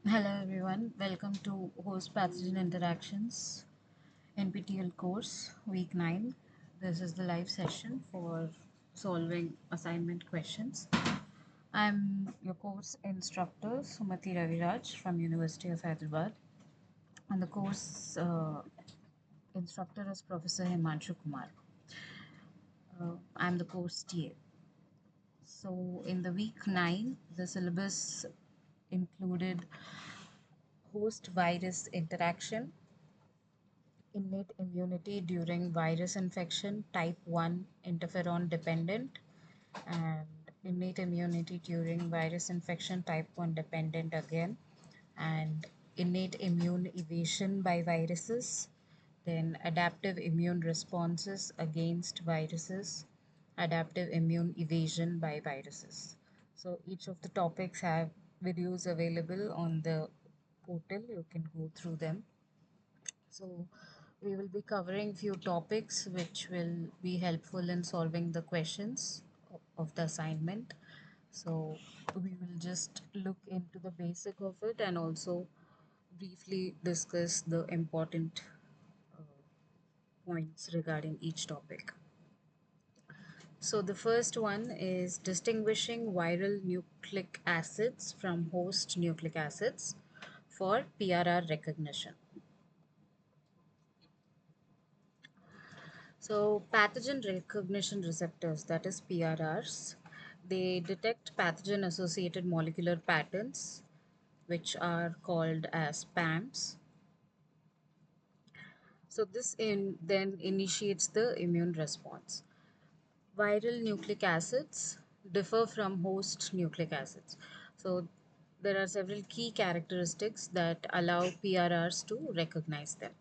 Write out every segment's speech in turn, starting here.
Hello everyone, welcome to Host Pathogen Interactions NPTEL course week 9. This is the live session for solving assignment questions. I'm your course instructor Sumati Raviraj from University of Hyderabad, and the course instructor is Professor Himanshu Kumar. I'm the course TA. So in the week 9, the syllabus included host virus interaction, innate immunity during virus infection, type 1 interferon dependent, and innate immunity during virus infection, type 1 dependent again, and innate immune evasion by viruses, then adaptive immune responses against viruses, adaptive immune evasion by viruses. So each of the topics have videos available on the portal. You can go through them. So we will be covering few topics which will be helpful in solving the questions of the assignment. So we will just look into the basic of it and also briefly discuss the important uh, points regarding each topic. So the first one is distinguishing viral nucleic acids from host nucleic acids for PRR recognition. So, pathogen recognition receptors, that is PRRs, they detect pathogen associated molecular patterns, which are called as PAMs. So, then initiates the immune response. Viral nucleic acids differ from host nucleic acids. So, there are several key characteristics that allow PRRs to recognize them.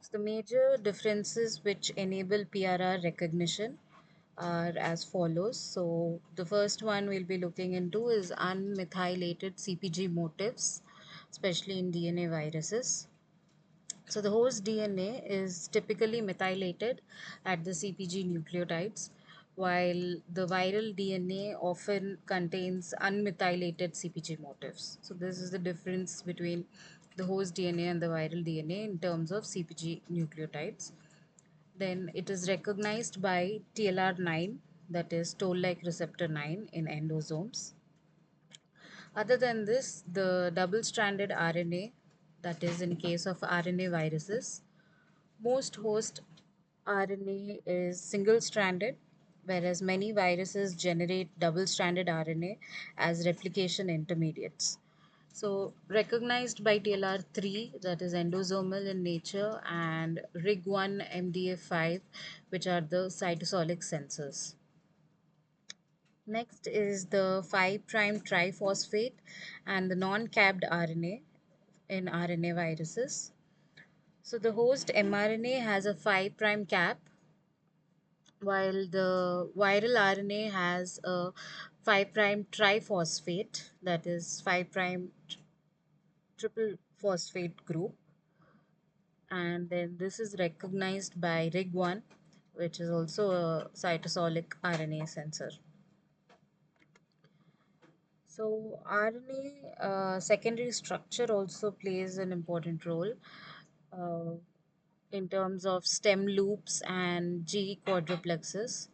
So the major differences which enable PRR recognition are as follows. So the first one we'll be looking into is unmethylated CpG motifs, especially in DNA viruses. So the host DNA is typically methylated at the CpG nucleotides, while the viral DNA often contains unmethylated CpG motifs. So this is the difference between the host DNA and the viral DNA in terms of CpG nucleotides. Then it is recognized by TLR9, that is toll-like receptor 9 in endosomes. Other than this, the double-stranded RNA, that is in case of RNA viruses, most host RNA is single-stranded, whereas many viruses generate double-stranded RNA as replication intermediates. So recognized by TLR3, that is endosomal in nature, and RIG1 MDF5, which are the cytosolic sensors. Next is the 5' triphosphate and the non-capped RNA in RNA viruses. So the host mRNA has a 5' cap, while the viral RNA has a 5' triphosphate, that is 5' triple phosphate group, and then this is recognized by RIG1, which is also a cytosolic RNA sensor. So RNA secondary structure also plays an important role uh, in terms of stem loops and G quadruplexes.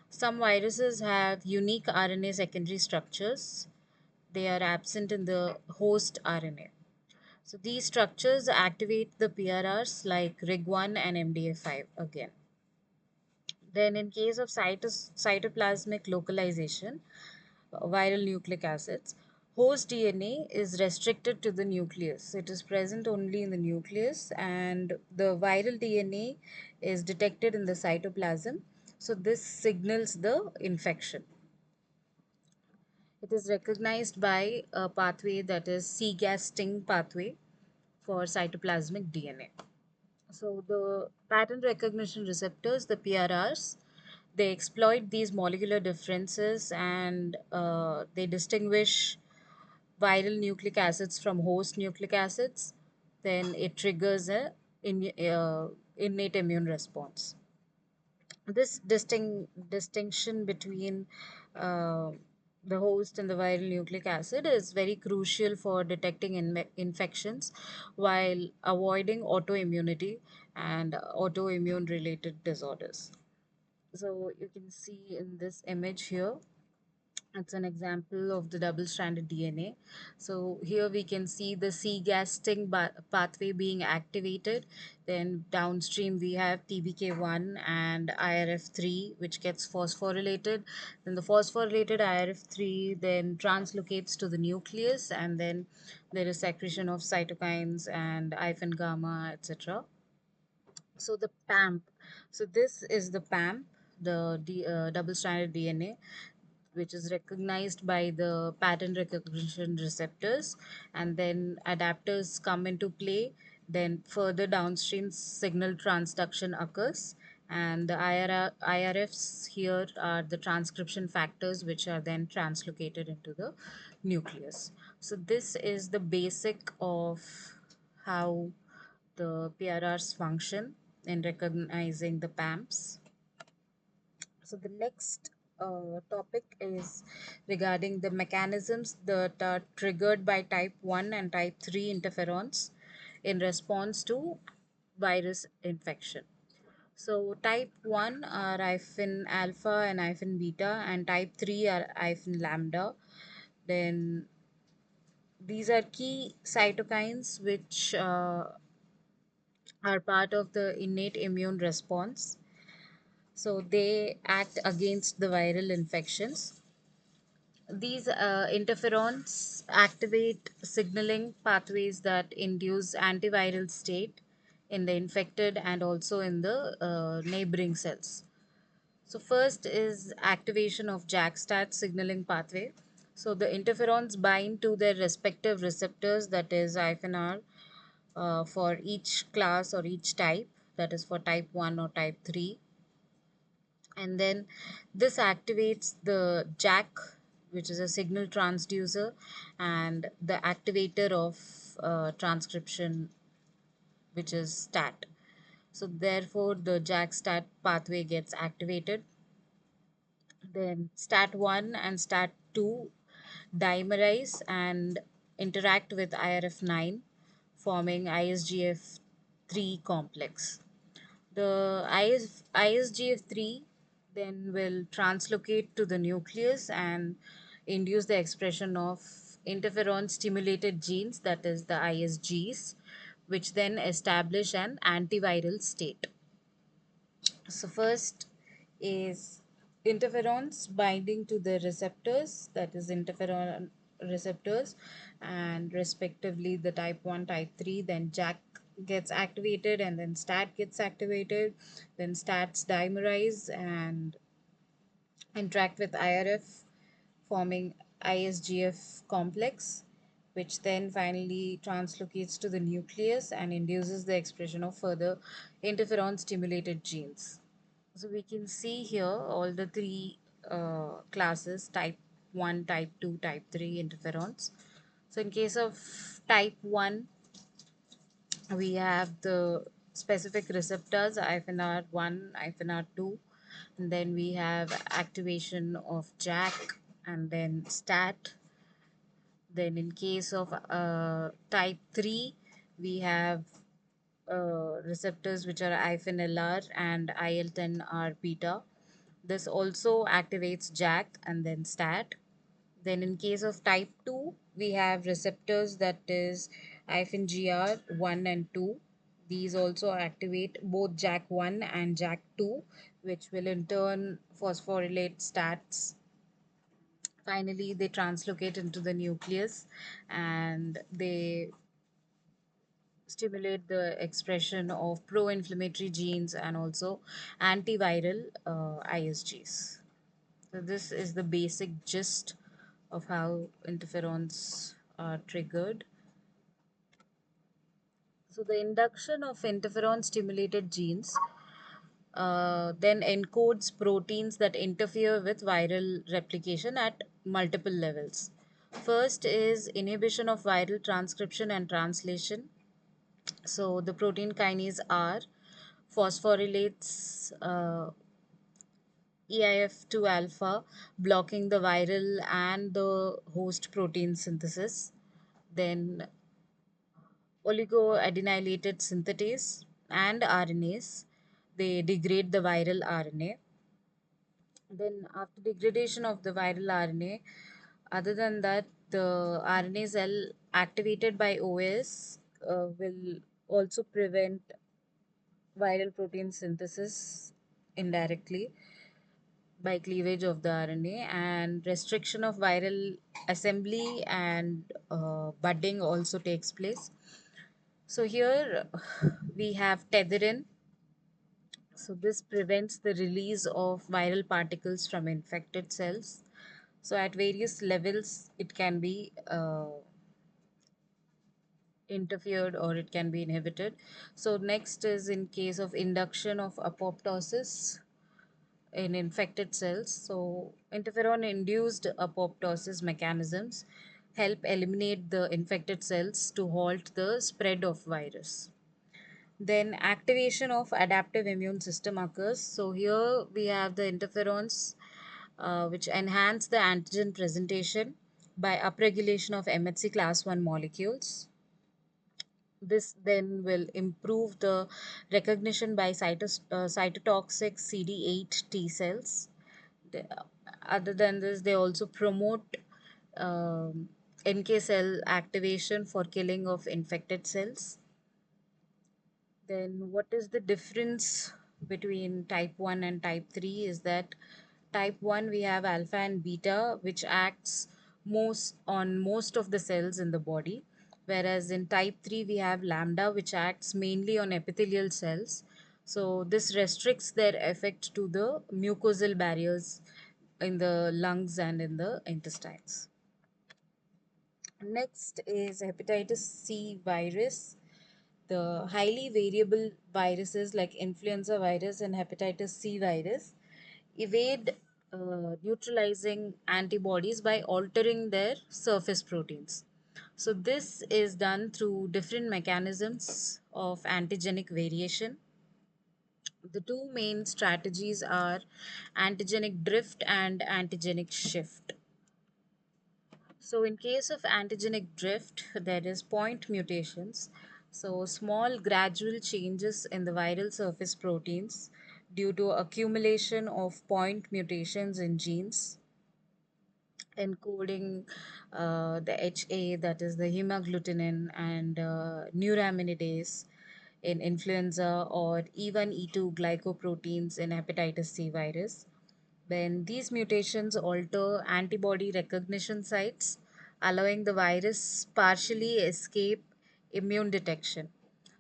Some viruses have unique RNA secondary structures. They are absent in the host RNA. So these structures activate the PRRs like RIG1 and MDA5 again. Then in case of cytoplasmic localization, viral nucleic acids, Host DNA is restricted to the nucleus. It is present only in the nucleus, and the viral DNA is detected in the cytoplasm. So, this signals the infection. It is recognized by a pathway that is C-gas-Sting pathway for cytoplasmic DNA. So the pattern recognition receptors, the PRRs, they exploit these molecular differences and they distinguish viral nucleic acids from host nucleic acids. Then it triggers a innate immune response. This distinction between uh, the host and the viral nucleic acid is very crucial for detecting infections while avoiding autoimmunity and autoimmune related disorders. So you can see in this image here, it's an example of the double-stranded DNA. So here we can see the C-gas-Sting pathway being activated. Then downstream we have TBK1 and IRF3, which gets phosphorylated. Then the phosphorylated IRF3 then translocates to the nucleus, and then there is secretion of cytokines and IFN gamma, etc. So the PAMP. So this is the PAMP, the double-stranded DNA, which is recognized by the pattern recognition receptors, and then adapters come into play. Then further downstream signal transduction occurs, and the IRFs here are the transcription factors which are then translocated into the nucleus. So this is the basic of how the PRRs function in recognizing the PAMPs. So the next topic is regarding the mechanisms that are triggered by type 1 and type 3 interferons in response to virus infection. So type 1 are hyphen alpha and hyphen beta, and type 3 are hyphen lambda. Then these are key cytokines which are part of the innate immune response. So they act against the viral infections. These interferons activate signaling pathways that induce antiviral state in the infected and also in the neighboring cells. So first is activation of JAK-STAT signaling pathway. So the interferons bind to their respective receptors, that is IFNR, for each class or each type, that is for type 1 or type 3, and then this activates the jack, which is a signal transducer, and the activator of transcription, which is stat. So therefore the jack stat pathway gets activated. Then stat 1 and stat 2 dimerize and interact with IRF9, forming ISGF3 complex. The ISGF3 then will translocate to the nucleus and induce the expression of interferon stimulated genes, that is the ISGs, which then establish an antiviral state. So first is interferons binding to the receptors, that is interferon receptors, and respectively the type 1, type 3, then JAK gets activated, and then STAT gets activated, then STATs dimerize and interact with IRF, forming ISGF complex, which then finally translocates to the nucleus and induces the expression of further interferon stimulated genes. So we can see here all the three classes: type 1, type 2, type 3 interferons. So in case of type 1, we have the specific receptors IFNR1, IFNR2, and then we have activation of JAK and then STAT. Then in case of type 3, we have receptors which are IFN-LR and IL-10R beta. This also activates JAK and then STAT. Then in case of type 2, we have receptors that is IFN-GR 1 and 2. These also activate both JAK1 and JAK2, which will in turn phosphorylate STATs Finally, they translocate into the nucleus and they stimulate the expression of pro-inflammatory genes and also antiviral ISGs. So this is the basic gist of how interferons are triggered. So the induction of interferon stimulated genes then encodes proteins that interfere with viral replication at multiple levels. First is inhibition of viral transcription and translation. So the protein kinase R phosphorylates EIF2 alpha, blocking the viral and the host protein synthesis. Then oligoadenylated synthetase and RNase, they degrade the viral RNA. Then after degradation of the viral RNA, other than that, the RNA cell activated by OS will also prevent viral protein synthesis indirectly by cleavage of the RNA, and restriction of viral assembly and budding also takes place. So here we have tetherin. So this prevents the release of viral particles from infected cells. So at various levels, it can be interfered or it can be inhibited. So next is in case of induction of apoptosis in infected cells. So interferon induced apoptosis mechanisms help eliminate the infected cells to halt the spread of virus. Then activation of adaptive immune system occurs. So here we have the interferons which enhance the antigen presentation by upregulation of MHC class 1 molecules. This then will improve the recognition by cytotoxic CD8 T cells. The- Other than this, they also promote NK cell activation for killing of infected cells. Then what is the difference between type 1 and type 3 is that type 1 we have alpha and beta which acts most on most of the cells in the body, whereas in type 3 we have lambda which acts mainly on epithelial cells. So this restricts their effect to the mucosal barriers in the lungs and in the intestines. Next is hepatitis C virus. The highly variable viruses like influenza virus and hepatitis C virus evade neutralizing antibodies by altering their surface proteins. So, this is done through different mechanisms of antigenic variation. The two main strategies are antigenic drift and antigenic shift. So in case of antigenic drift, there is point mutations. So small gradual changes in the viral surface proteins due to accumulation of point mutations in genes encoding the HA, that is the hemagglutinin, and neuraminidase in influenza, or even E2 glycoproteins in hepatitis C virus. Then these mutations alter antibody recognition sites, allowing the virus partially escape immune detection.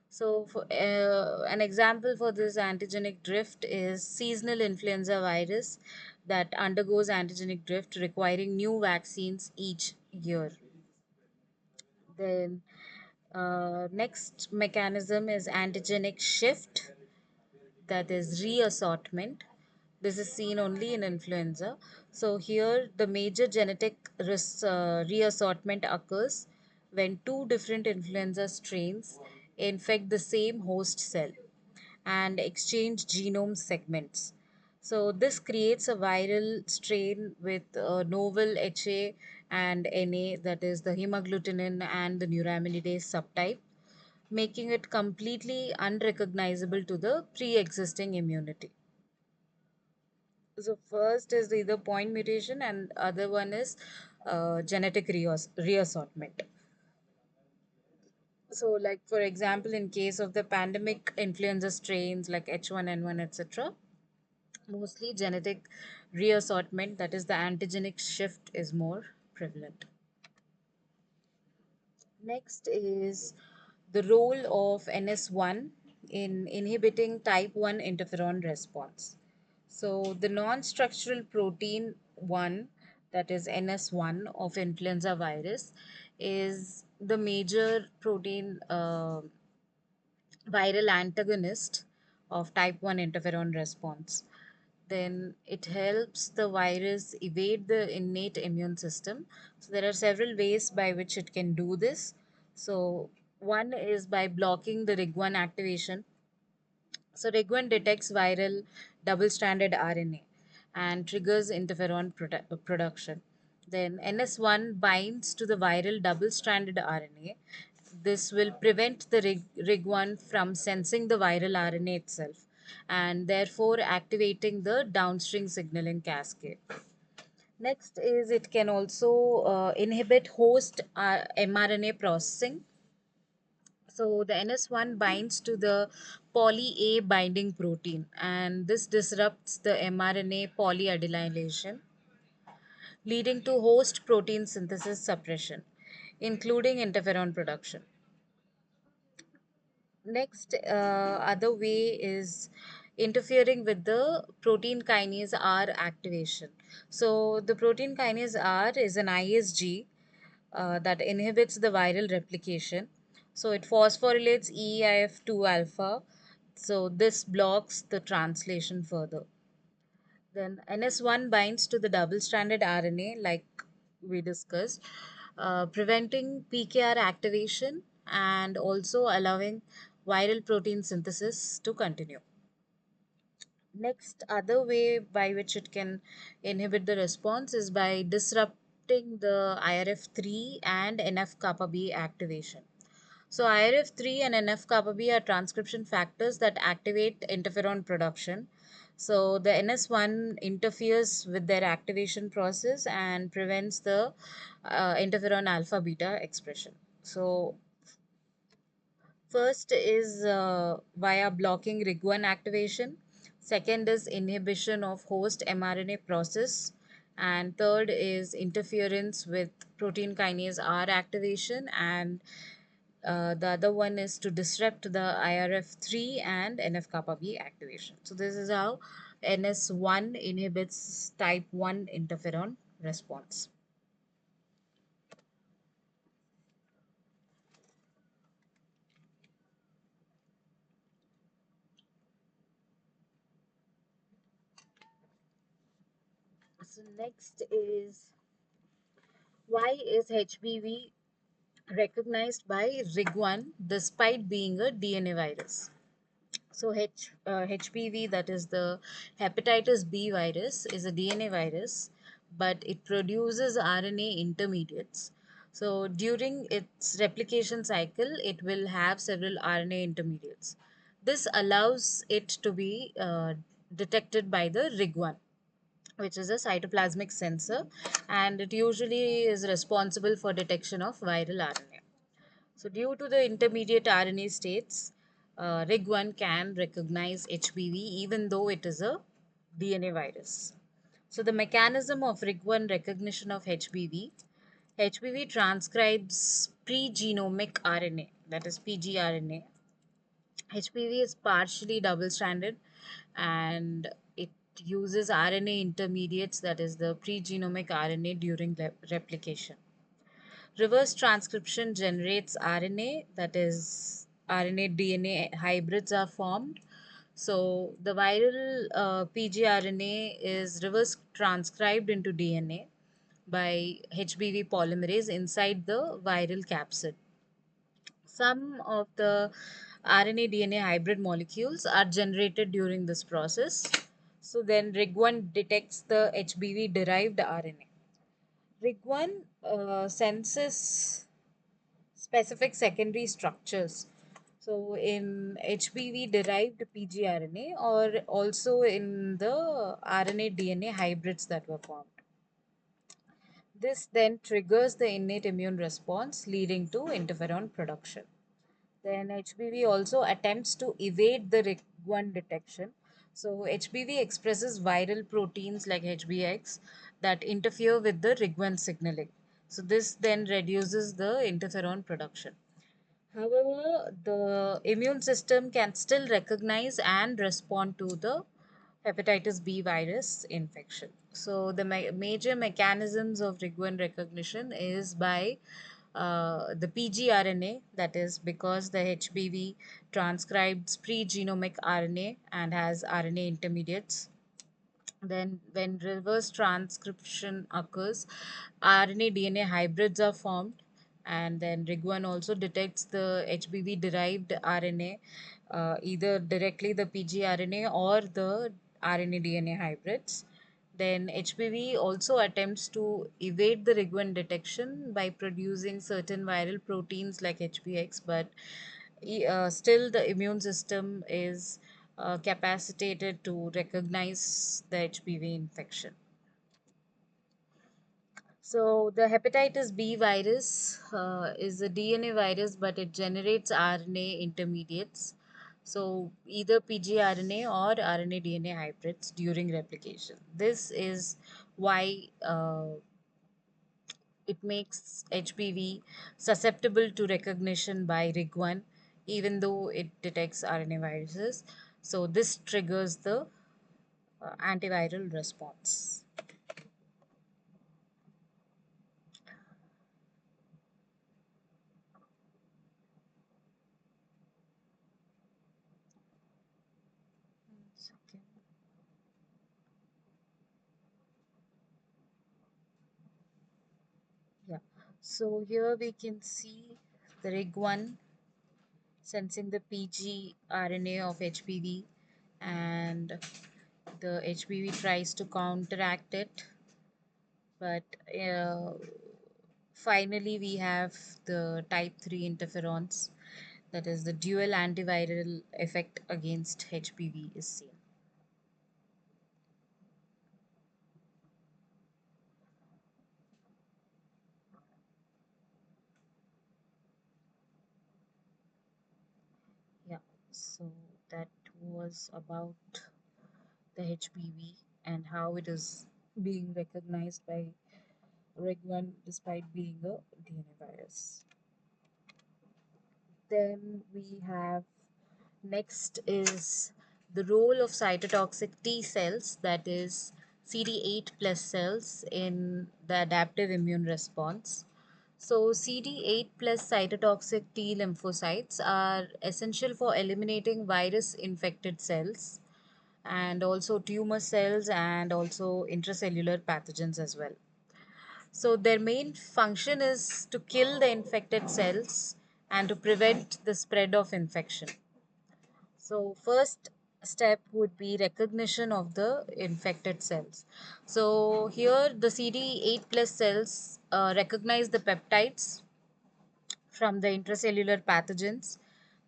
So, for, an example for this antigenic drift is seasonal influenza virus that undergoes antigenic drift, requiring new vaccines each year. Then, next mechanism is antigenic shift, that is reassortment. This is seen only in influenza. So here the major genetic reassortment occurs when two different influenza strains infect the same host cell and exchange genome segments. So this creates a viral strain with novel HA and NA, that is the hemagglutinin and the neuraminidase subtype, making it completely unrecognizable to the pre-existing immunity. So first is either point mutation and other one is genetic reassortment. So like for example, in case of the pandemic influenza strains like H1N1, etc., Mostly genetic reassortment, that is, the antigenic shift is more prevalent. Next is the role of NS1 in inhibiting type 1 interferon response. So, the non structural protein 1, that is NS1 of influenza virus, is the major protein viral antagonist of type 1 interferon response. Then it helps the virus evade the innate immune system. So there are several ways by which it can do this. So one is by blocking the RIG1 activation. So RIG1 detects viral double-stranded RNA and triggers interferon production. Then NS1 binds to the viral double-stranded RNA. This will prevent the RIG1 from sensing the viral RNA itself and therefore activating the downstream signaling cascade. Next is it can also inhibit host mRNA processing. So the NS1 binds to the poly A binding protein, and this disrupts the mRNA polyadenylation, leading to host protein synthesis suppression, including interferon production. Next, other way is interfering with the protein kinase R activation. So the protein kinase R is an ISG that inhibits the viral replication. So it phosphorylates EIF2 alpha. So this blocks the translation further. Then NS1 binds to the double-stranded RNA, like we discussed, preventing PKR activation and also allowing viral protein synthesis to continue. Next, other way by which it can inhibit the response is by disrupting the IRF3 and NF kappa B activation. So IRF3 and NF kappa B are transcription factors that activate interferon production. So the NS1 interferes with their activation process and prevents the interferon alpha beta expression. So first is via blocking RIG1 activation. Second is inhibition of host mRNA process. And third is interference with protein kinase R activation. And the other one is to disrupt the IRF3 and NF kappa B activation. So this is how NS1 inhibits type 1 interferon response. So next is, why is HBV recognized by RIG1 despite being a DNA virus? So HPV, that is the hepatitis B virus, is a DNA virus, but it produces RNA intermediates. So during its replication cycle, it will have several RNA intermediates. This allows it to be detected by the RIG1, which is a cytoplasmic sensor, and it usually is responsible for detection of viral RNA. So, due to the intermediate RNA states, RIG1 can recognize HBV even though it is a DNA virus. So, the mechanism of RIG1 recognition of HBV, HBV transcribes pre-genomic RNA, that is pgRNA. HBV is partially double-stranded and it uses RNA intermediates, that is the pre-genomic RNA, during replication. Reverse transcription generates RNA, that is, RNA DNA hybrids are formed. So, the viral pgRNA is reverse transcribed into DNA by HBV polymerase inside the viral capsid. Some of the RNA DNA hybrid molecules are generated during this process. So, then RIG1 detects the HBV derived RNA. RIG1 senses specific secondary structures. So, in HBV derived pgRNA or also in the RNA DNA hybrids that were formed. This then triggers the innate immune response, leading to interferon production. Then HBV also attempts to evade the RIG1 detection. So HBV expresses viral proteins like HBX that interfere with the Rig1 signaling. So this then reduces the interferon production. However, the immune system can still recognize and respond to the hepatitis B virus infection. So the major mechanisms of Rig1 recognition is by the pgRNA, that is because the HBV transcribes pre-genomic RNA and has RNA intermediates. Then, when reverse transcription occurs, RNA DNA hybrids are formed, and then RIG1 also detects the HBV derived RNA, either directly the pgRNA or the RNA DNA hybrids. Then HBV also attempts to evade the RIG1 detection by producing certain viral proteins like HBX, but still the immune system is capacitated to recognize the HPV infection. So the hepatitis B virus is a DNA virus, but it generates RNA intermediates. So either pgRNA or RNA DNA hybrids during replication. This is why it makes HPV susceptible to recognition by RIG1 even though it detects RNA viruses. So this triggers the antiviral response. Second. Yeah. So here we can see the RIG1 sensing the pgRNA of HPV, and the HPV tries to counteract it, but finally we have the type 3 interferons, that is the dual antiviral effect against HPV is seen. Yeah, so that was about the HPV and how it is being recognized by REG1 despite being a DNA virus. Then we have next is the role of cytotoxic T cells, that is CD8 plus cells, in the adaptive immune response. So CD8 plus cytotoxic T lymphocytes are essential for eliminating virus infected cells and also tumor cells and also intracellular pathogens as well. So their main function is to kill the infected cells and to prevent the spread of infection. So first step would be recognition of the infected cells. So here the CD8 plus cells recognize the peptides from the intracellular pathogens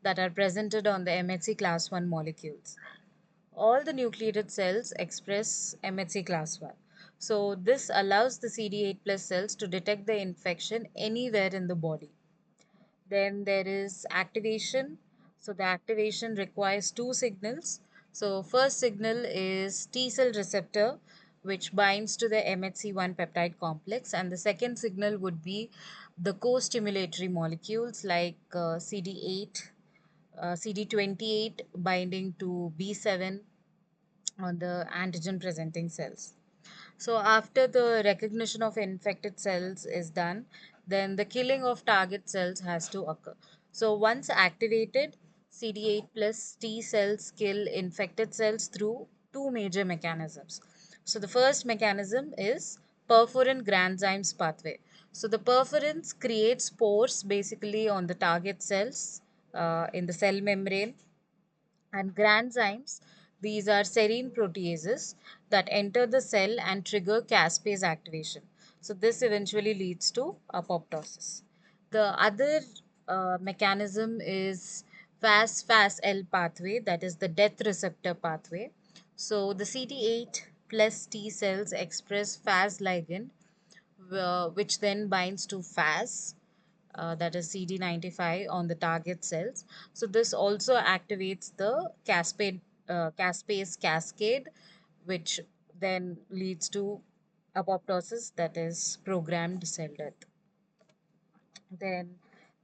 that are presented on the MHC class 1 molecules. All the nucleated cells express MHC class 1. So this allows the CD8 plus cells to detect the infection anywhere in the body. Then there is activation. So the activation requires two signals. So first signal is T cell receptor, which binds to the MHC1 peptide complex, and the second signal would be the co-stimulatory molecules like CD8, CD28 binding to B7 on the antigen presenting cells. So after the recognition of infected cells is done, then the killing of target cells has to occur. So once activated, CD8 plus T cells kill infected cells through two major mechanisms. So the first mechanism is perforin granzymes pathway. So the perforins create spores basically on the target cells in the cell membrane, and granzymes, these are serine proteases that enter the cell and trigger caspase activation. So this eventually leads to apoptosis. The other mechanism is FAS-FAS-L pathway, that is the death receptor pathway. So the CD8 plus T cells express FAS ligand, which then binds to FAS, that is CD95 on the target cells. So this also activates the cascade caspase cascade, which then leads to apoptosis, that is programmed cell death. Then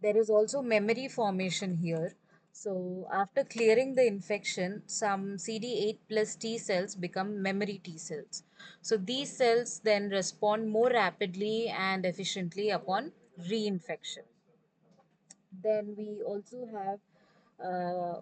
there is also memory formation here. So after clearing the infection, some CD8 plus T cells become memory T cells. So these cells then respond more rapidly and efficiently upon reinfection. Then we also have uh,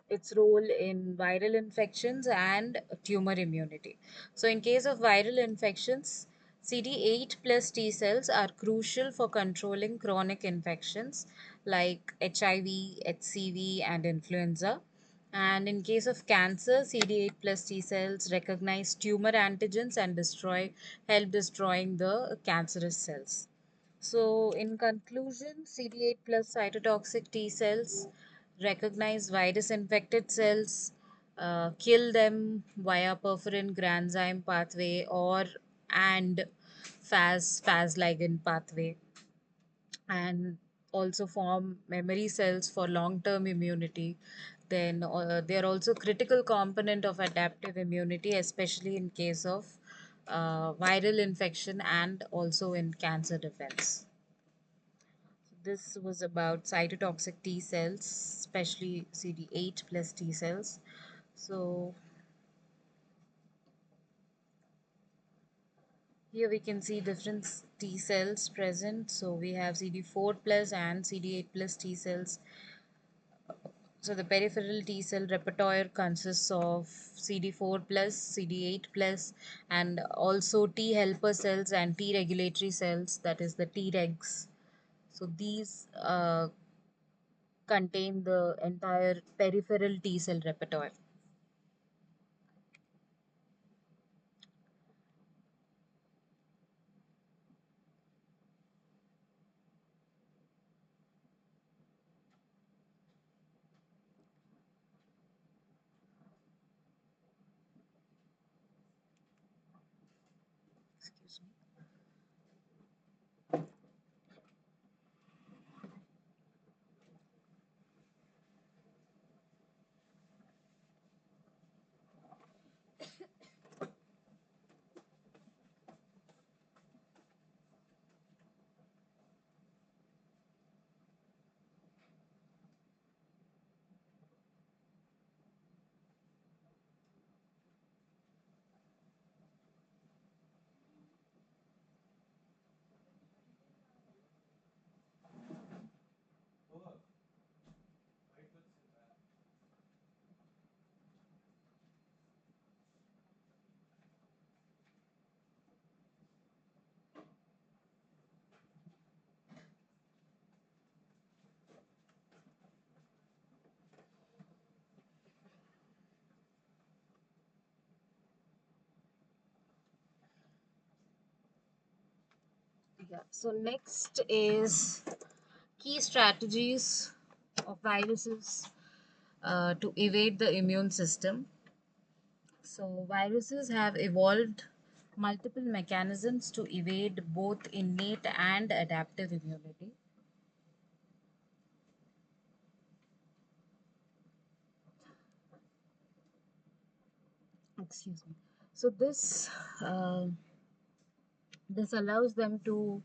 its role in viral infections and tumor immunity. So, in case of viral infections, CD8 plus T cells are crucial for controlling chronic infections like HIV, HCV, and influenza. And in case of cancer, CD8 plus T cells recognize tumor antigens and help destroying the cancerous cells. So, in conclusion, CD8 plus cytotoxic T cells recognize virus infected cells, kill them via perforin granzyme pathway or and Faz ligand pathway, and also form memory cells for long term immunity. Then they are also critical component of adaptive immunity, especially in case of viral infection and also in cancer defense. This was about cytotoxic T cells, especially CD8 plus T cells. So here we can see different T cells present. So we have CD4 plus and CD8 plus T cells. So the peripheral T cell repertoire consists of CD4 plus, CD8 plus, and also T helper cells and T regulatory cells, that is the Tregs. So these contain the entire peripheral T cell repertoire. Excuse me. Yeah. So next is key strategies of viruses to evade the immune system. So viruses have evolved multiple mechanisms to evade both innate and adaptive immunity. Excuse me. So this allows them to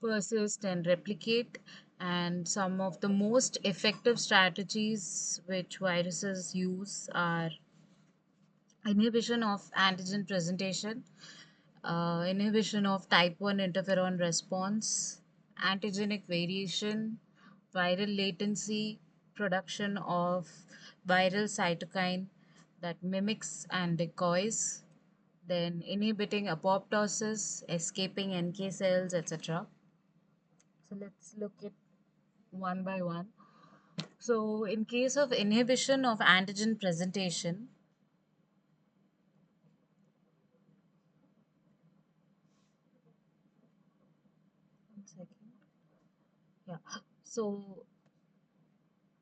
persist and replicate. And some of the most effective strategies which viruses use are inhibition of antigen presentation, inhibition of type 1 interferon response, antigenic variation, viral latency, production of viral cytokine that mimics and decoys, then inhibiting apoptosis, escaping NK cells, etc. So let's look at one by one. So in case of inhibition of antigen presentation, one second. Yeah. So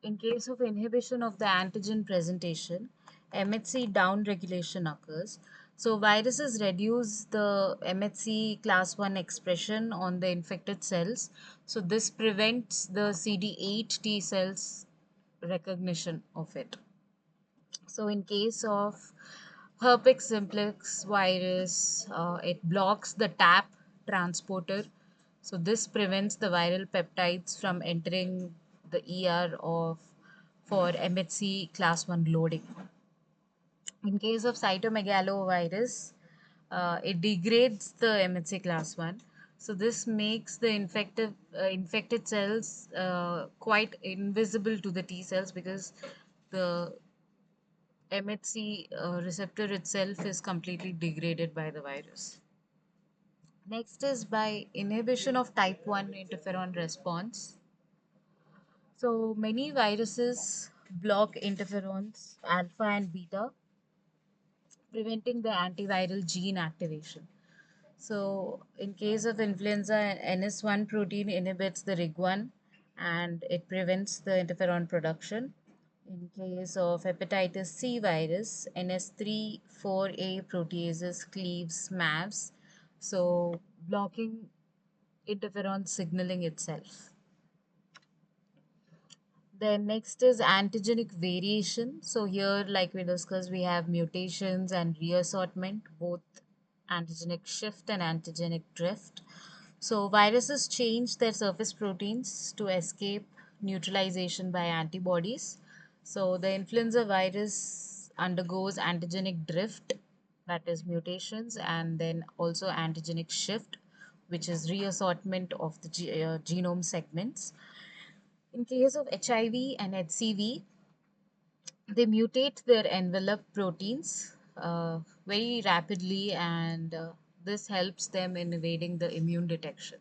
in case of inhibition of the antigen presentation, MHC downregulation occurs. So viruses reduce the MHC class 1 expression on the infected cells. So this prevents the CD8 T cells recognition of it. So, in case of herpes simplex virus, it blocks the TAP transporter. So, this prevents the viral peptides from entering the ER of for MHC class 1 loading. In case of cytomegalovirus, it degrades the MHC class 1. So this makes the infected cells quite invisible to the T cells because the MHC receptor itself is completely degraded by the virus. Next is by inhibition of type 1 interferon response. So many viruses block interferons alpha and beta, preventing the antiviral gene activation. So, in case of influenza, NS1 protein inhibits the RIG1 and it prevents the interferon production. In case of hepatitis C virus, NS3 4A proteases cleaves MAVs, so blocking interferon signaling itself. Then next is antigenic variation. So here, like we discussed, we have mutations and reassortment, both antigenic shift and antigenic drift. So viruses change their surface proteins to escape neutralization by antibodies. So the influenza virus undergoes antigenic drift, that is mutations, and then also antigenic shift, which is reassortment of the genome segments. In case of HIV and HCV, they mutate their envelope proteins very rapidly, and this helps them in evading the immune detection.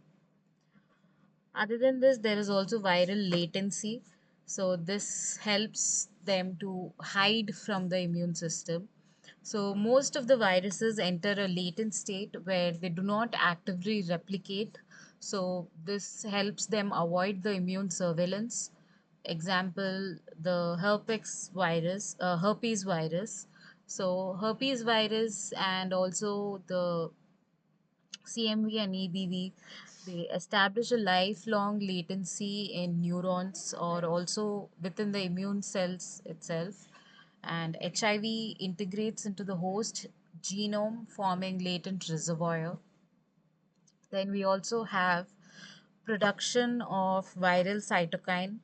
Other than this, there is also viral latency. So, this helps them to hide from the immune system. So, most of the viruses enter a latent state where they do not actively replicate. So, this helps them avoid the immune surveillance. Example, the herpes virus. So, herpes virus and also the CMV and EBV, they establish a lifelong latency in neurons or also within the immune cells itself. And HIV integrates into the host genome, forming latent reservoir. Then we also have production of viral cytokine,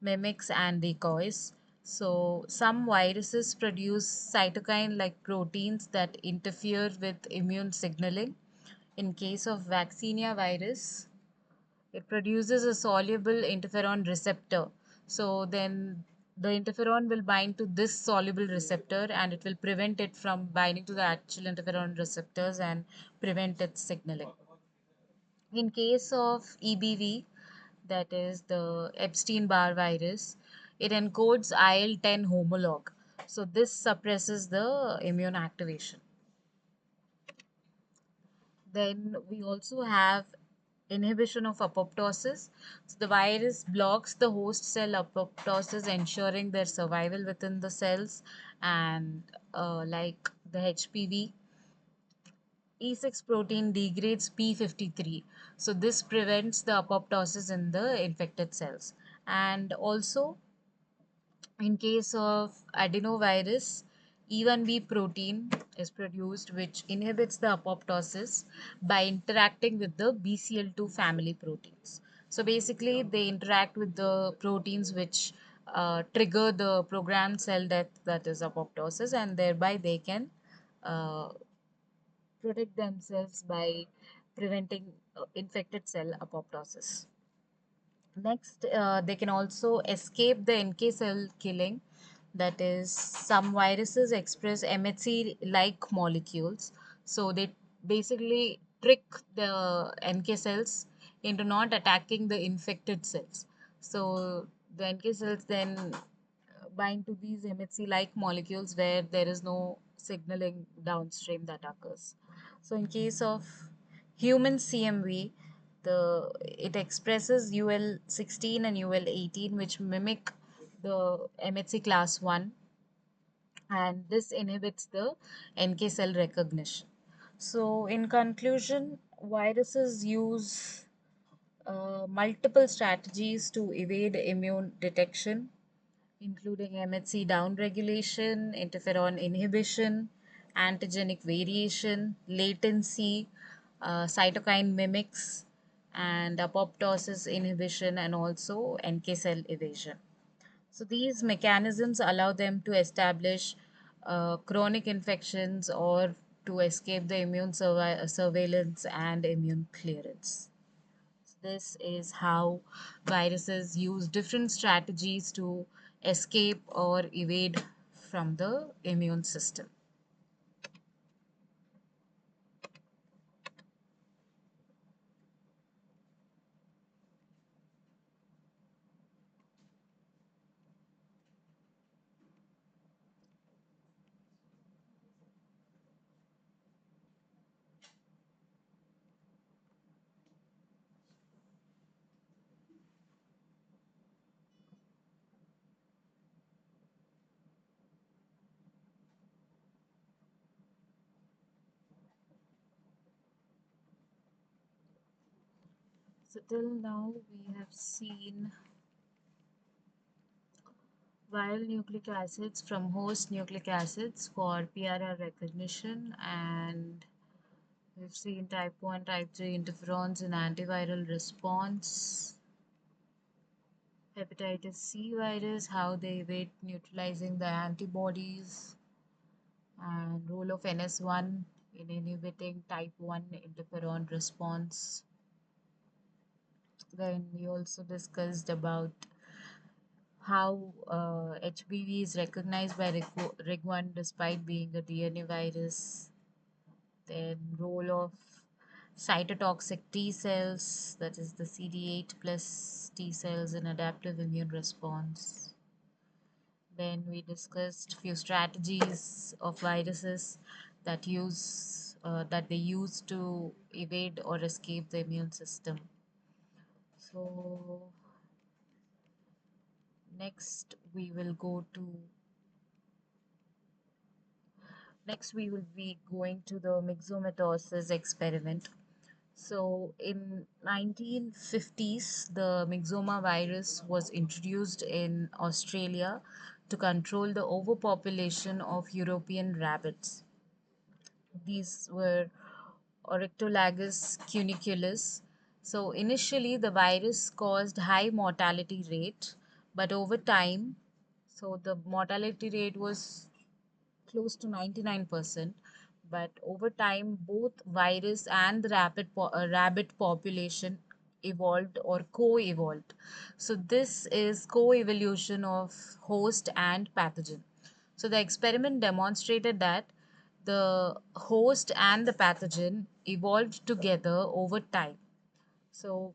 mimics, and decoys. So, some viruses produce cytokine like proteins that interfere with immune signaling. In case of vaccinia virus, it produces a soluble interferon receptor. So then the interferon will bind to this soluble receptor and it will prevent it from binding to the actual interferon receptors and prevent its signaling. In case of EBV, that is the Epstein-Barr virus, it encodes IL-10 homolog. So this suppresses the immune activation. Then we also have inhibition of apoptosis. So the virus blocks the host cell apoptosis, ensuring their survival within the cells. And like the HPV, E6 protein degrades P53. So this prevents the apoptosis in the infected cells. And also in case of adenovirus, E1B protein is produced which inhibits the apoptosis by interacting with the BCL2 family proteins. So basically, they interact with the proteins which trigger the programmed cell death, that is apoptosis, and thereby they can uh, protect themselves by preventing infected cell apoptosis. Next, they can also escape the NK cell killing. That is, some viruses express MHC-like molecules. So they basically trick the NK cells into not attacking the infected cells. So the NK cells then bind to these MHC-like molecules where there is no signaling downstream that occurs. So in case of human CMV, it expresses UL16 and UL18 which mimic the MHC class 1, and this inhibits the NK cell recognition. So in conclusion, viruses use multiple strategies to evade immune detection, including MHC downregulation, interferon inhibition, antigenic variation, latency, cytokine mimics, and apoptosis inhibition, and also NK cell evasion. So these mechanisms allow them to establish chronic infections or to escape the immune surveillance and immune clearance. This is how viruses use different strategies to escape or evade from the immune system. So till now we have seen viral nucleic acids from host nucleic acids for PRR recognition, and we've seen type 1, type 3 interferons in antiviral response, hepatitis C virus, how they evade neutralizing the antibodies, and role of NS1 in inhibiting type 1 interferon response. Then we also discussed about how HBV is recognized by RIG1 despite being a DNA virus. Then role of cytotoxic T cells, that is the CD8 plus T cells in adaptive immune response. Then we discussed few strategies of viruses that they use to evade or escape the immune system. So next we will be going to the myxomatosis experiment. So in 1950s, the myxoma virus was introduced in Australia to control the overpopulation of European rabbits. These were Oryctolagus cuniculus. So initially the virus caused high mortality rate, but over time, so the mortality rate was close to 99%, but over time both virus and the rabbit population evolved or co-evolved. So this is co-evolution of host and pathogen. So the experiment demonstrated that the host and the pathogen evolved together over time. So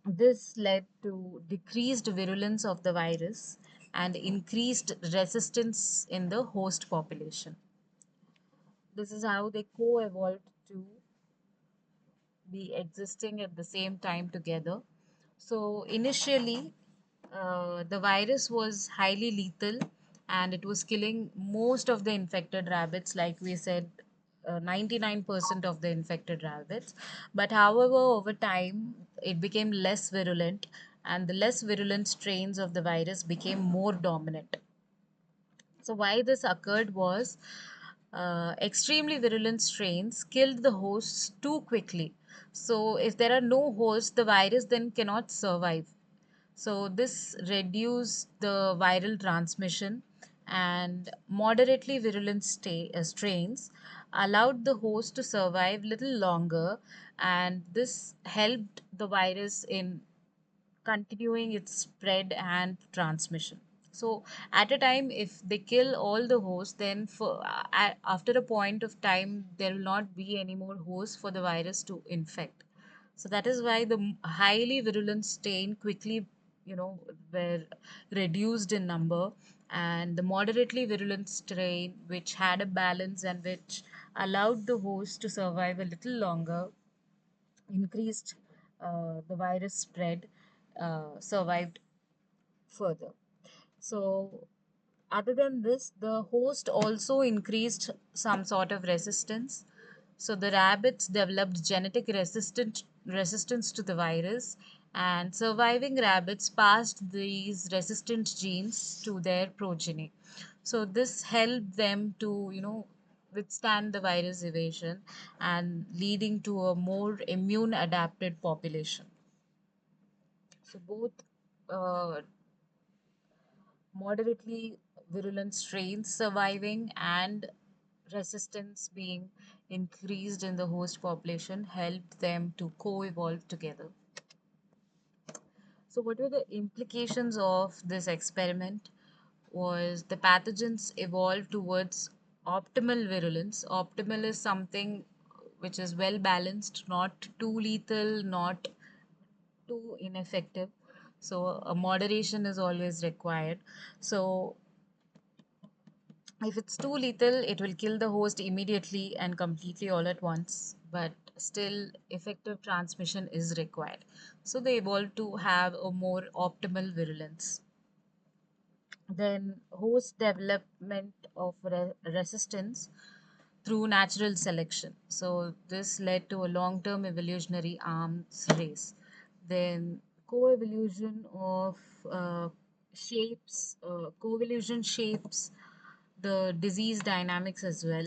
this led to decreased virulence of the virus and increased resistance in the host population. This is how they co-evolved to be existing at the same time together. So initially, the virus was highly lethal and it was killing most of the infected rabbits, like we said, 99% of the infected rabbits. But however, over time, it became less virulent, and the less virulent strains of the virus became more dominant. So why this occurred was extremely virulent strains killed the hosts too quickly. So if there are no hosts, the virus then cannot survive. So this reduced the viral transmission, and moderately virulent strains allowed the host to survive little longer, and this helped the virus in continuing its spread and transmission. So at a time, if they kill all the hosts, then after a point of time, there will not be any more hosts for the virus to infect. So that is why the highly virulent strain quickly, were reduced in number, and the moderately virulent strain, which had a balance and which allowed the host to survive a little longer, increased the virus spread, survived further. So, other than this, the host also increased some sort of resistance. So, the rabbits developed genetic resistance to the virus, and surviving rabbits passed these resistant genes to their progeny. So this helped them to, withstand the virus evasion and leading to a more immune adapted population. So both uh, moderately virulent strains surviving and resistance being increased in the host population helped them to co-evolve together. So what were the implications of this experiment? Was the pathogens evolved towards optimal virulence. Optimal is something which is well balanced, not too lethal, not too ineffective. So a moderation is always required. So if it's too lethal, it will kill the host immediately and completely all at once, but still effective transmission is required. So they evolved to have a more optimal virulence. Then host development of resistance through natural selection. So this led to a long-term evolutionary arms race. Then co-evolution of co-evolution shapes the disease dynamics as well.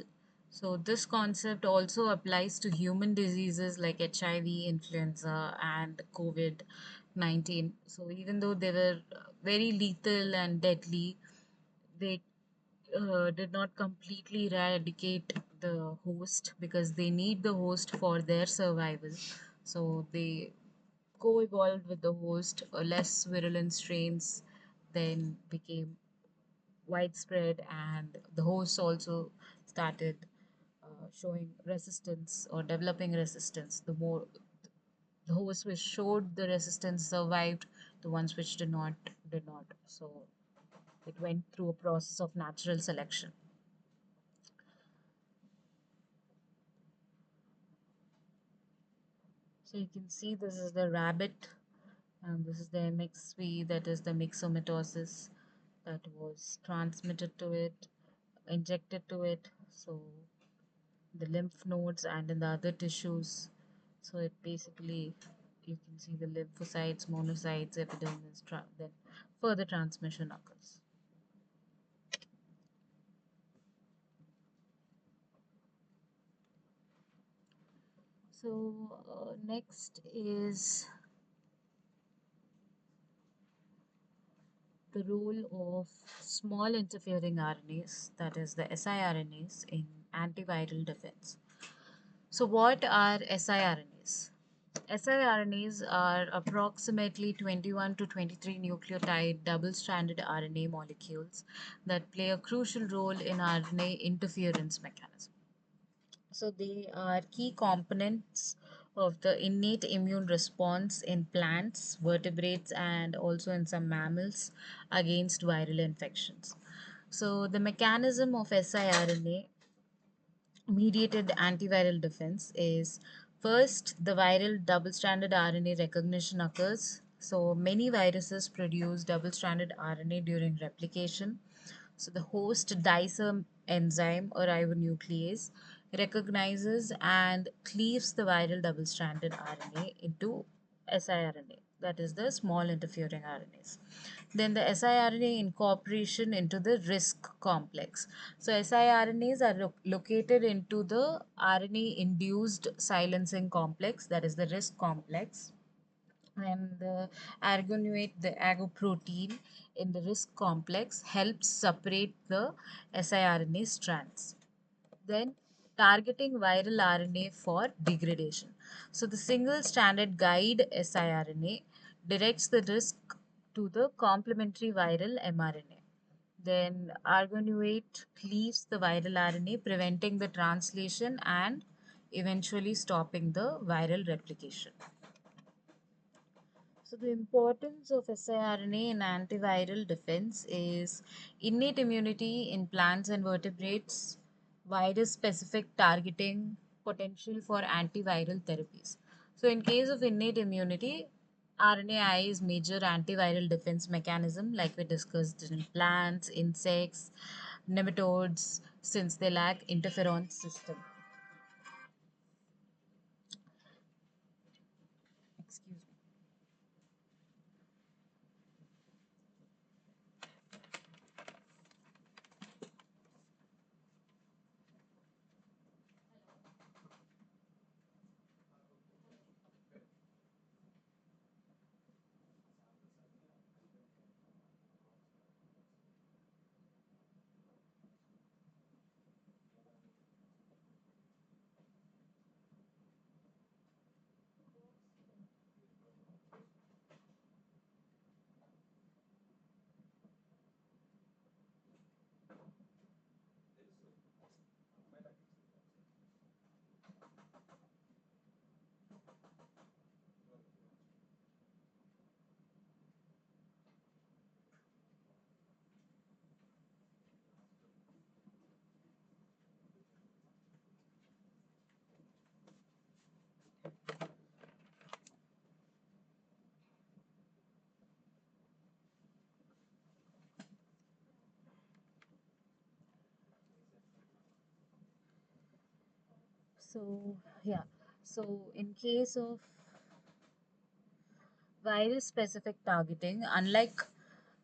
So this concept also applies to human diseases like HIV, influenza, and COVID-19. So even though they were very lethal and deadly, they did not completely eradicate the host because they need the host for their survival. So they co-evolved with the host. Less virulent strains then became widespread, and the host also started showing resistance or developing resistance. The more the hosts which showed the resistance survived, the ones which did not. So it went through a process of natural selection. So you can see this is the rabbit and this is the MXV, that is the myxomatosis that was transmitted to it, injected to it. So the lymph nodes and in the other tissues. So it basically, you can see the lymphocytes, monocytes, epidermis, then further transmission occurs. So next is the role of small interfering RNAs, that is the siRNAs, in antiviral defense. So, what are siRNAs? siRNAs are approximately 21 to 23 nucleotide double stranded RNA molecules that play a crucial role in RNA interference mechanism. So, they are key components of the innate immune response in plants, vertebrates, and also in some mammals against viral infections. So, the mechanism of siRNA mediated antiviral defense is first, the viral double stranded RNA recognition occurs. So, many viruses produce double stranded RNA during replication. So, the host dicer enzyme or ribonuclease recognizes and cleaves the viral double stranded RNA into siRNA, that is the small interfering RNAs. Then the siRNA incorporation into the RISC complex. So siRNAs are located into the RNA induced silencing complex, that is the RISC complex, and the argonuate, the agoprotein in the RISC complex helps separate the siRNA strands. Then targeting viral RNA for degradation. So the single-stranded guide siRNA directs the risk to the complementary viral mRNA. Then argonuate cleaves the viral RNA, preventing the translation and eventually stopping the viral replication. So the importance of siRNA in antiviral defense is innate immunity in plants and vertebrates, virus-specific targeting, potential for antiviral therapies. So in case of innate immunity, RNAi is major antiviral defense mechanism like we discussed in plants, insects, nematodes, since they lack interferon system. Excuse me. So, yeah. So, in case of virus specific targeting, unlike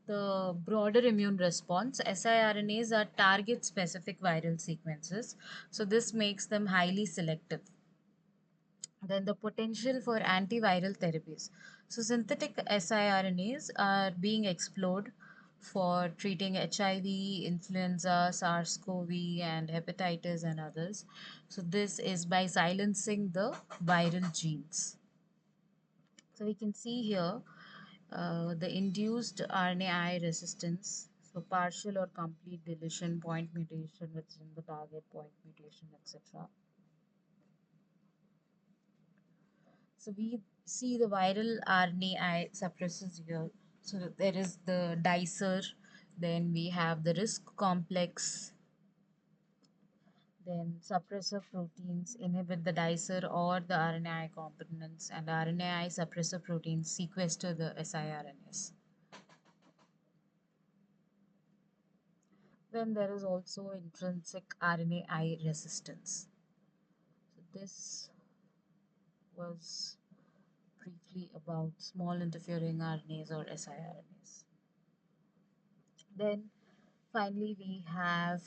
the broader immune response, siRNAs are target specific viral sequences. So, this makes them highly selective. Then, the potential for antiviral therapies. So, synthetic siRNAs are being explored for treating HIV, influenza, SARS-CoV, and hepatitis and others. So, this is by silencing the viral genes. So, we can see here the induced RNAi resistance, so partial or complete deletion, point mutation within the target, point mutation, etc. So we see the viral RNAi suppressors here. So there is the dicer, then we have the risk complex, then suppressor proteins inhibit the dicer or the RNAi components, and RNAi suppressor proteins sequester the siRNAs. Then there is also intrinsic RNAi resistance. So this was briefly about small interfering RNAs or siRNAs. Then finally we have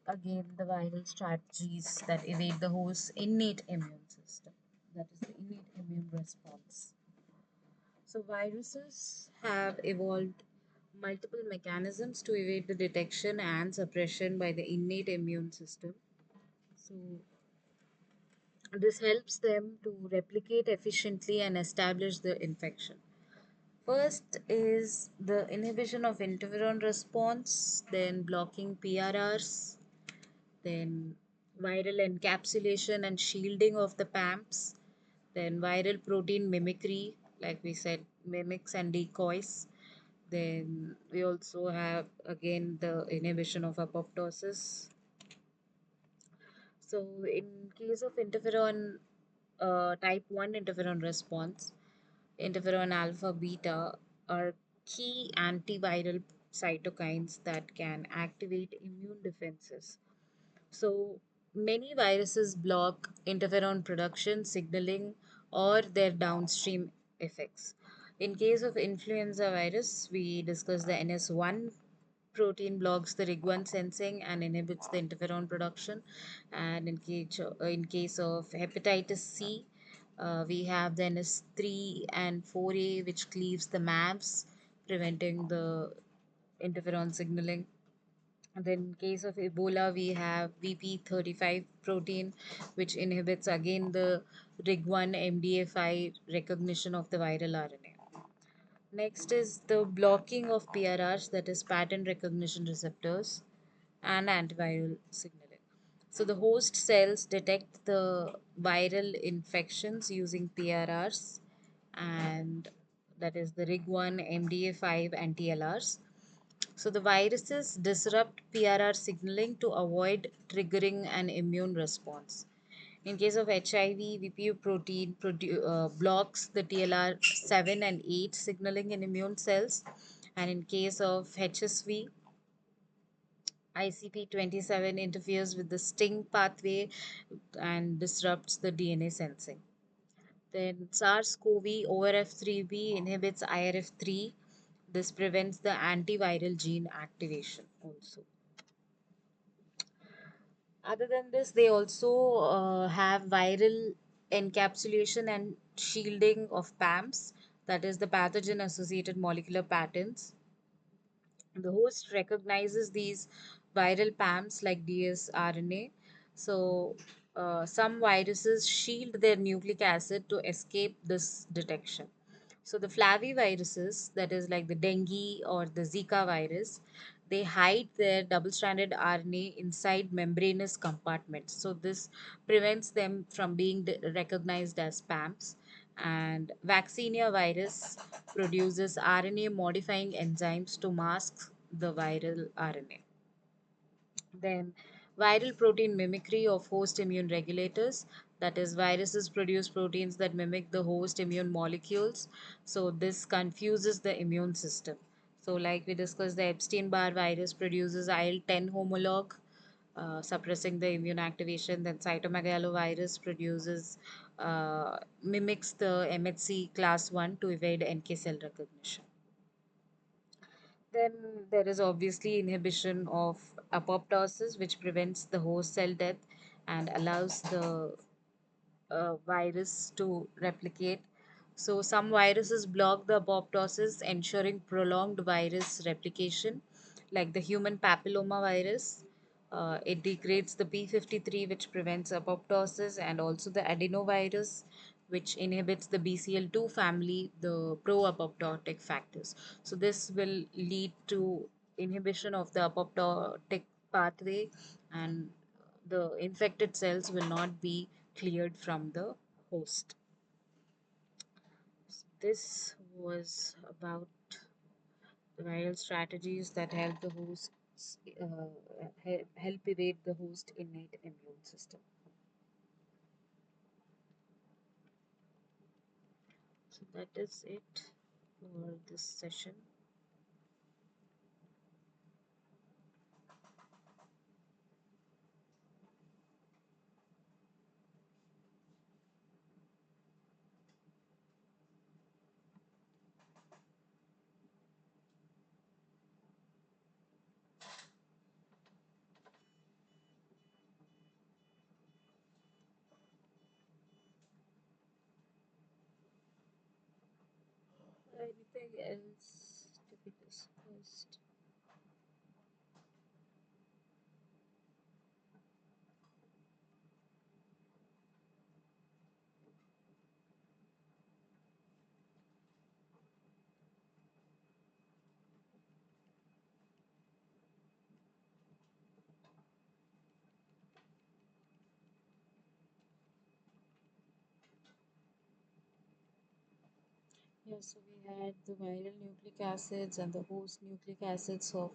again the viral strategies that evade the host's innate immune system. That is the innate immune response. So viruses have evolved multiple mechanisms to evade the detection and suppression by the innate immune system. So this helps them to replicate efficiently and establish the infection. First is the inhibition of interferon response, then blocking PRRs, then viral encapsulation and shielding of the PAMPs, then viral protein mimicry, like we said, mimics and decoys. Then we also have again the inhibition of apoptosis. So, in case of interferon type 1 interferon response, interferon alpha beta are key antiviral cytokines that can activate immune defenses. So, many viruses block interferon production, signaling, or their downstream effects. In case of influenza virus, we discussed the NS1 protein blocks the RIG1 sensing and inhibits the interferon production. And in case of hepatitis C, we have the NS3 and 4A, which cleaves the MABs, preventing the interferon signaling. And then in case of Ebola, we have VP35 protein, which inhibits again the RIG1 MDA5 recognition of the viral RNA. Next is the blocking of PRRs, that is pattern recognition receptors, and antiviral signaling. So the host cells detect the viral infections using PRRs, and that is the RIG1, MDA5, and TLRs. So the viruses disrupt PRR signaling to avoid triggering an immune response. In case of HIV, VPU protein blocks the TLR7 and 8 signaling in immune cells. And in case of HSV, ICP27 interferes with the STING pathway and disrupts the DNA sensing. Then SARS-CoV ORF3b inhibits IRF3. This prevents the antiviral gene activation also. Other than this, they also have viral encapsulation and shielding of PAMPs, that is the pathogen associated molecular patterns. The host recognizes these viral PAMPs like dsRNA. So, some viruses shield their nucleic acid to escape this detection. So, the flaviviruses, that is like the dengue or the Zika virus, they hide their double stranded RNA inside membranous compartments. So, this prevents them from being recognized as PAMPs. And vaccinia virus produces RNA modifying enzymes to mask the viral RNA. Then, viral protein mimicry of host immune regulators, that is, viruses produce proteins that mimic the host immune molecules. So, this confuses the immune system. So, like we discussed, the Epstein Barr virus produces IL 10 homologue, suppressing the immune activation. Then cytomegalovirus mimics the MHC class 1 to evade NK cell recognition. Then there is obviously inhibition of apoptosis, which prevents the host cell death and allows the virus to replicate. So some viruses block the apoptosis, ensuring prolonged virus replication, like the human papilloma virus. It degrades the p53, which prevents apoptosis, and also the adenovirus, which inhibits the BCL2 family, the pro-apoptotic factors. So this will lead to inhibition of the apoptotic pathway, and the infected cells will not be cleared from the host. This was about the viral strategies that help the hosts help evade the host innate immune system. So that is it for this session. Anything else to be discussed? Yeah, so we had the viral nucleic acids and the host nucleic acids of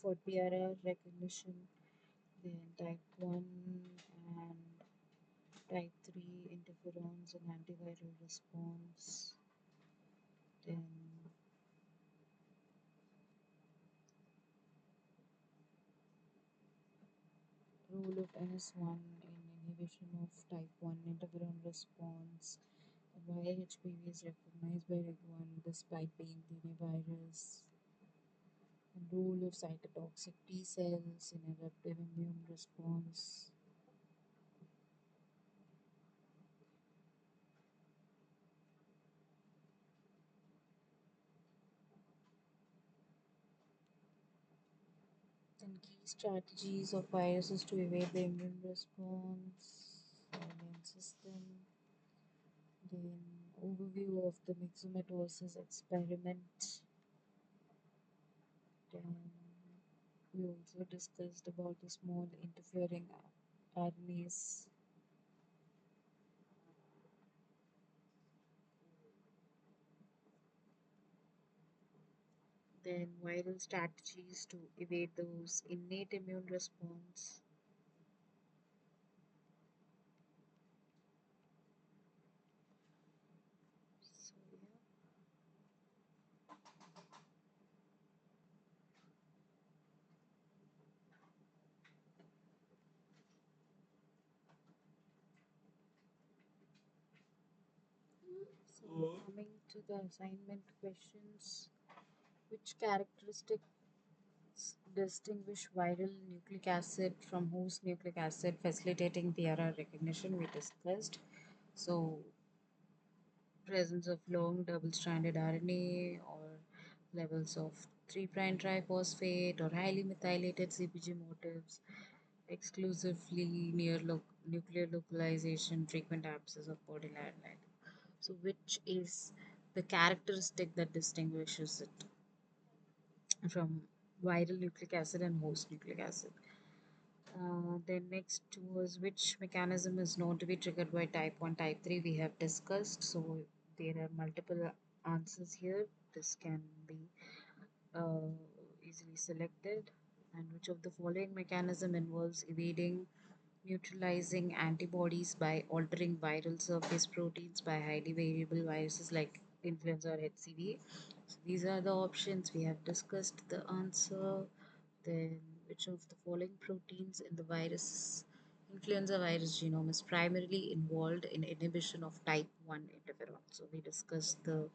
for PRR recognition, then type 1 and type 3 interferons and antiviral response, then role of NS1 in inhibition of type 1 interferon response, and why HPV is recognized by REG1 despite being DNA virus, and role of cytotoxic T cells in adaptive immune response. And key strategies of viruses to evade the immune response, immune system. Then overview of the myxomatosis experiment. Then we also discussed about the small interfering RNAs. Then viral strategies to evade those innate immune response. So yeah. So coming to the assignment questions, which characteristics distinguish viral nucleic acid from host nucleic acid facilitating PRR recognition? We discussed. So presence of long double-stranded RNA or levels of 3' triphosphate or highly methylated CpG motifs, exclusively near nuclear localization, frequent absence of polylarinate. So, which is the characteristic that distinguishes it from viral nucleic acid and host nucleic acid? Then next was which mechanism is known to be triggered by type 1, type 3 we have discussed. So there are multiple answers here. This can be uh, easily selected. And which of the following mechanism involves evading neutralizing antibodies by altering viral surface proteins by highly variable viruses like influenza or HCV? So these are the options. We have discussed the answer. Then which of the following proteins in the virus influenza virus genome is primarily involved in inhibition of type 1 interferon? So we discussed the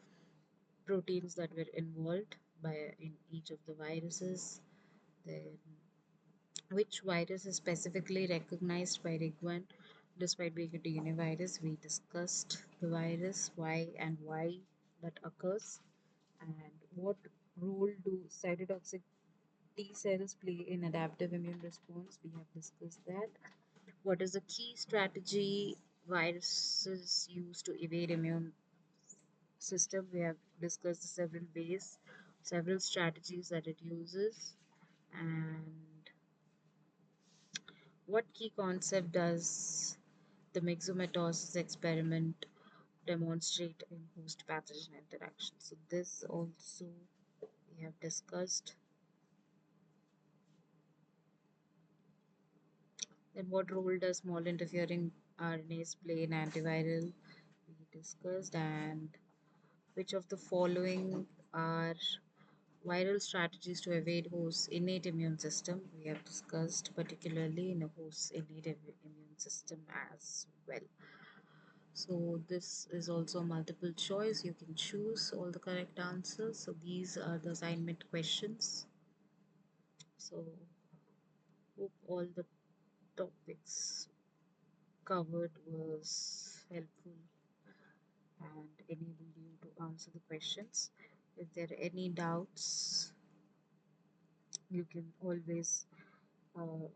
proteins that were involved by in each of the viruses. Then which virus is specifically recognized by RIG-1 despite being a DNA virus? We discussed the virus, why and why that occurs, and what role do cytotoxic T cells play in adaptive immune response. We have discussed that. What is the key strategy viruses use to evade immune system? We have discussed the several ways, several strategies that it uses. And what key concept does the myxomatosis experiment demonstrate in host pathogen interaction? So this also we have discussed. Then what role does small interfering RNAs play in antiviral? We discussed. And which of the following are viral strategies to evade host's innate immune system? We have discussed, particularly in a host's innate immune system as well. So this is also multiple choice. You can choose all the correct answers. So these are the assignment questions. So hope all the topics covered was helpful and enabled you to answer the questions. If there are any doubts, you can always uh,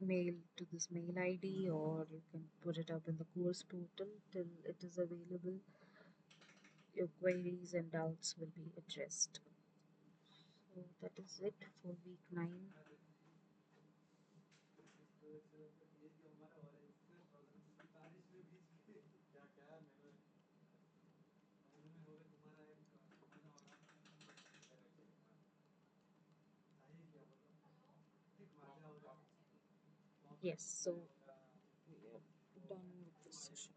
mail to this mail ID, or you can put it up in the course portal till it is available. Your queries and doubts will be addressed. So that is it for week 9. Yes, so we are done with this session.